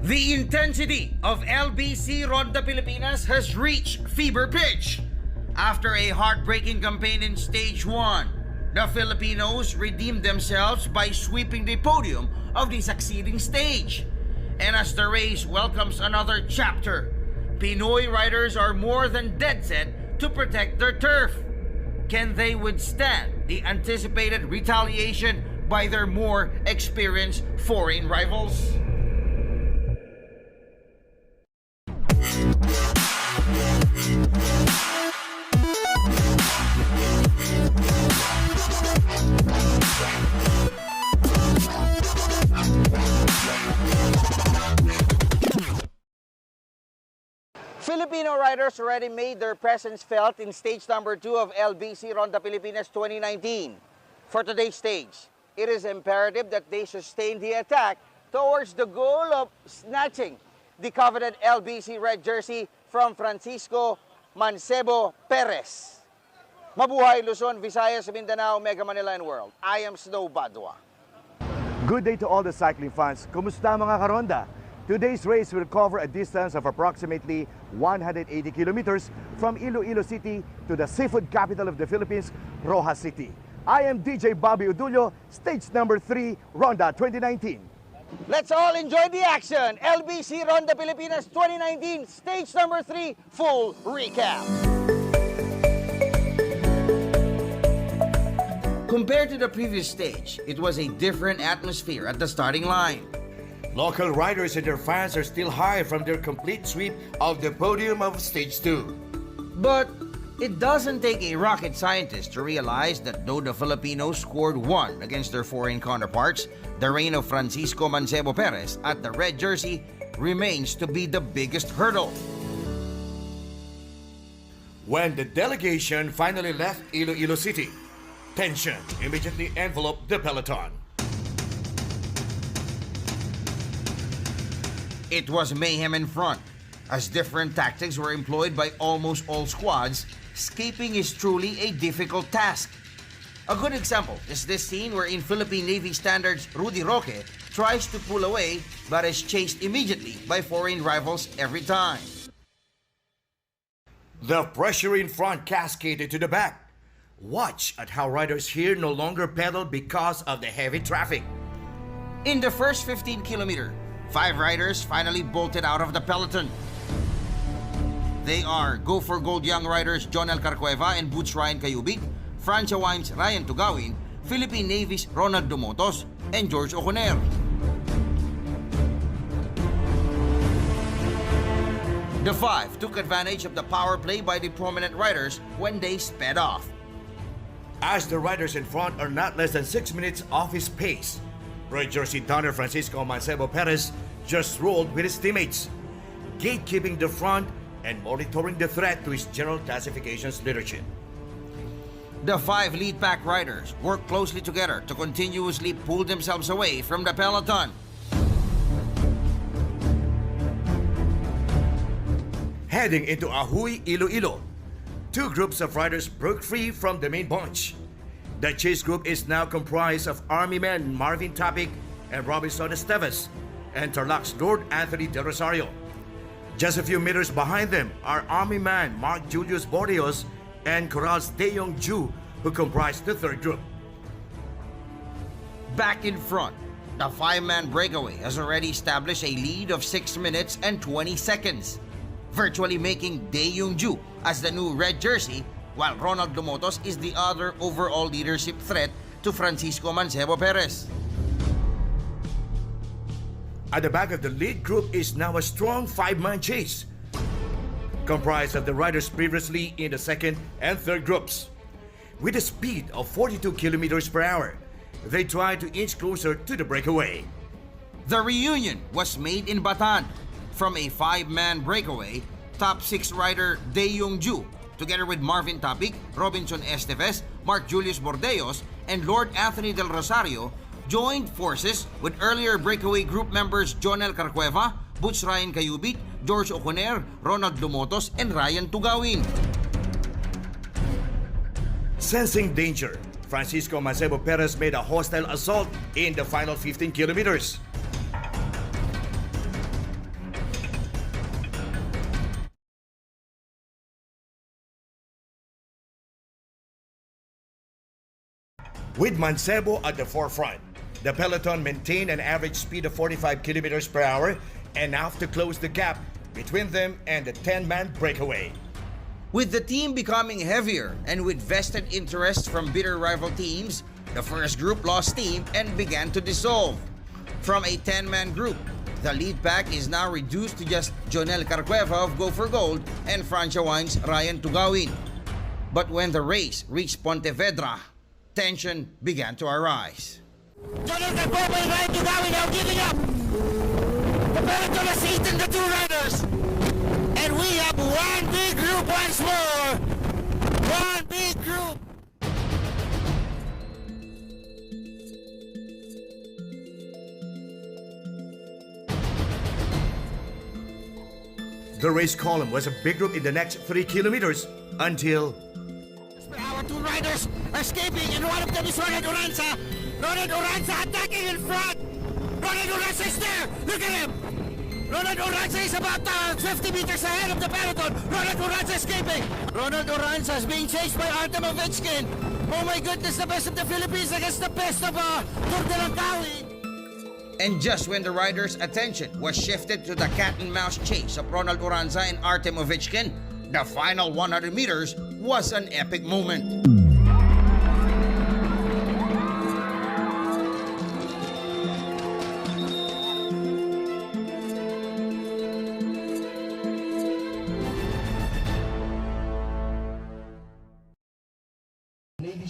The intensity of LBC Ronda Pilipinas has reached fever pitch. After a heartbreaking campaign in Stage 1, the Filipinos redeemed themselves by sweeping the podium of the succeeding stage. And as the race welcomes another chapter, Pinoy riders are more than dead set to protect their turf. Can they withstand the anticipated retaliation by their more experienced foreign rivals? Filipino riders already made their presence felt in stage number 2 of LBC Ronda Pilipinas 2019. For today's stage, it is imperative that they sustain the attack towards the goal of snatching the coveted LBC red jersey from Francisco Mancebo Perez. Mabuhay Luzon, Visayas, Mindanao, Mega Manila, and World. I am Snow Badwa. Good day to all the cycling fans. Kumusta mga karonda? Today's race will cover a distance of approximately 180 kilometers from Iloilo City to the seafood capital of the Philippines, Rojas City. I am DJ Bobby Udulio, stage number 3, Ronda 2019. Let's all enjoy the action. LBC Ronda Pilipinas 2019, stage number 3, full recap. Compared to the previous stage, it was a different atmosphere at the starting line. Local riders and their fans are still high from their complete sweep of the podium of Stage 2. But it doesn't take a rocket scientist to realize that though the Filipinos scored 1 against their foreign counterparts, the reign of Francisco Mancebo Perez at the red jersey remains to be the biggest hurdle. When the delegation finally left Iloilo City, tension immediately enveloped the peloton. It was mayhem in front, as different tactics were employed by almost all squads. Escaping is truly a difficult task. A good example is this scene wherein Philippine Navy Standards Rudy Roque tries to pull away but is chased immediately by foreign rivals every time. The pressure in front cascaded to the back. Watch at how riders here no longer pedal because of the heavy traffic. In the first 15 kilometers, 5 riders finally bolted out of the peloton. They are Go for Gold young riders Jonel Carcueva and Boots Ryan Cayubit, Francia Wine's Ryan Tugawin, Philippine Navy's Ronald Dumotos, and George Oconer. The 5 took advantage of the power play by the prominent riders when they sped off. As the riders in front are not less than 6 minutes off his pace, red jersey donor Francisco Mancebo Perez just rolled with his teammates, gatekeeping the front and monitoring the threat to his general classifications leadership. The 5 lead pack riders work closely together to continuously pull themselves away from the peloton. Heading into Ahuy, Iloilo, 2 groups of riders broke free from the main bunch. The chase group is now comprised of Army men Marvin Topic and Robinson Esteves, and Tarlac's Lord Anthony Del Rosario. Just a few meters behind them are Army man Mark Julius Bordeos and Corral's Daeyong Ju, who comprise the 3rd group. Back in front, the 5-man breakaway has already established a lead of 6 minutes and 20 seconds, virtually making Daeyong Ju as the new red jersey, while Ronald Dumotos is the other overall leadership threat to Francisco Mancebo Perez. At the back of the lead group is now a strong 5-man chase, comprised of the riders previously in the 2nd and 3rd groups. With a speed of 42 kilometers per hour, they try to inch closer to the breakaway. The reunion was made in Bataan. From a 5-man breakaway, top 6 rider Daeyong Ju, together with Marvin Topic, Robinson Esteves, Mark Julius Bordeos, and Lord Anthony Del Rosario, joined forces with earlier breakaway group members Jonel Carcueva, Boots Ryan Cayubit, George Oconer, Ronald Dumotos, and Ryan Tugawin. Sensing danger, Francisco Mancebo Perez made a hostile assault in the final 15 kilometers. With Mancebo at the forefront, the peloton maintained an average speed of 45 kilometers per hour, enough to close the gap between them and the 10-man breakaway. With the team becoming heavier and with vested interests from bitter rival teams, the first group lost steam and began to dissolve. From a 10-man group, the lead pack is now reduced to just Jonel Carcueva of Go for Gold and Francia Wine's Ryan Tugawin. But when the race reached Pontevedra, tension began to arise. Jonel Carcueva and Ryan Tugawin are giving up. The peloton has eaten the two riders. And we have one big group once more. One big group. The race column was a big group in the next 3 kilometers until Our two riders are escaping, and one of them is Ronald Oranza. Ronald Oranza attacking in front. Ronald Oranza is there. Look at him. Ronald Oranza is about 50 meters ahead of the peloton. Ronald Oranza escaping. Ronald Oranza is being chased by Artem Ovechkin. Oh my goodness, the best of the Philippines against the best of Tour de Langkawi. And just when the riders' attention was shifted to the cat and mouse chase of Ronald Oranza and Artem Ovechkin, the final 100 meters was an epic moment.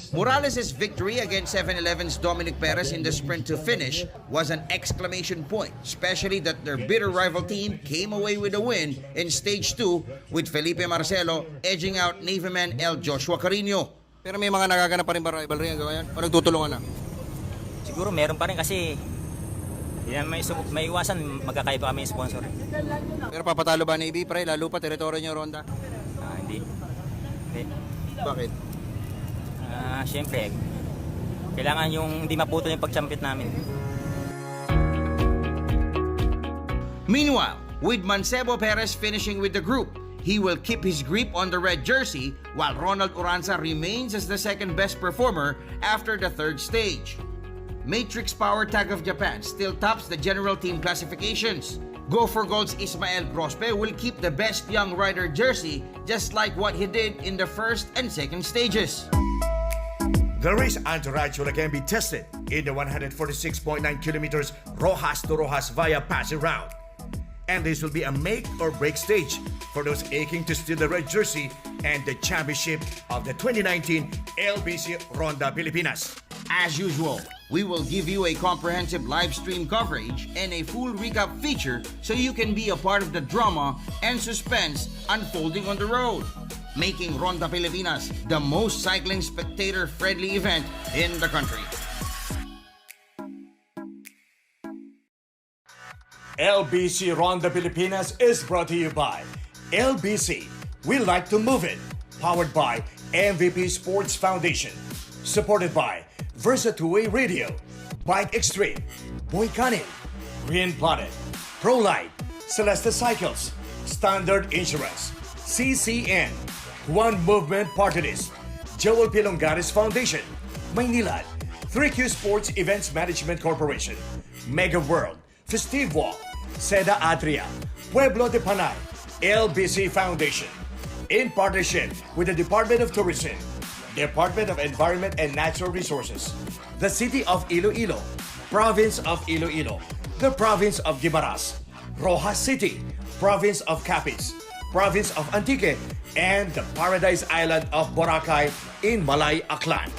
Morales' victory against 7-Eleven's Dominic Perez in the sprint to finish was an exclamation point, especially that their bitter rival team came away with a win in Stage 2 with Felipe Marcelo edging out Navyman L. Joshua Carino. Pero may mga nagaganap pa rin ba rivalry hanggang ngayon? O nagtutulungan na? Siguro meron pa rin kasi hindi naman may iwasan magkakaiba kami yung sponsor. Pero papatalo ba Navy, pre? Lalo pa teritoryo nyo, Ronda? Hindi. Bakit? Siyempre, kailangan yung hindi maputol yung pag-champion namin. Meanwhile, with Mancebo Perez finishing with the group, he will keep his grip on the red jersey while Ronald Oranza remains as the second best performer after the third stage. Matrix Power Tag of Japan still tops the general team classifications. Go for Gold's Ismael Grospe will keep the best young rider jersey just like what he did in the first and second stages. the race entourage will again be tested in the 146.9 kilometers Rojas to Rojas via passing round. And this will be a make or break stage for those aching to steal the red jersey and the championship of the 2019 LBC Ronda Pilipinas. As usual, we will give you a comprehensive live stream coverage and a full recap feature so you can be a part of the drama and suspense unfolding on the road, making Ronda Pilipinas the most cycling spectator-friendly event in the country. LBC Ronda Pilipinas is brought to you by LBC. We like to move it. Powered by MVP Sports Foundation. Supported by Versa 2-Way Radio, Bike Extreme, Boy Canin, Green Planet, ProLight, Celeste Cycles, Standard Insurance, CCN, One Movement Party List, Joel Pilongares Foundation, Maynilad, 3Q Sports Events Management Corporation, Mega World, Festive Walk, Seda Atria, Pueblo de Panay, LBC Foundation, in partnership with the Department of Tourism, Department of Environment and Natural Resources, the City of Iloilo, Province of Iloilo, the Province of Guimaras, Rojas City, Province of Capiz, Province of Antique, and the Paradise Island of Boracay in Malay Aklan.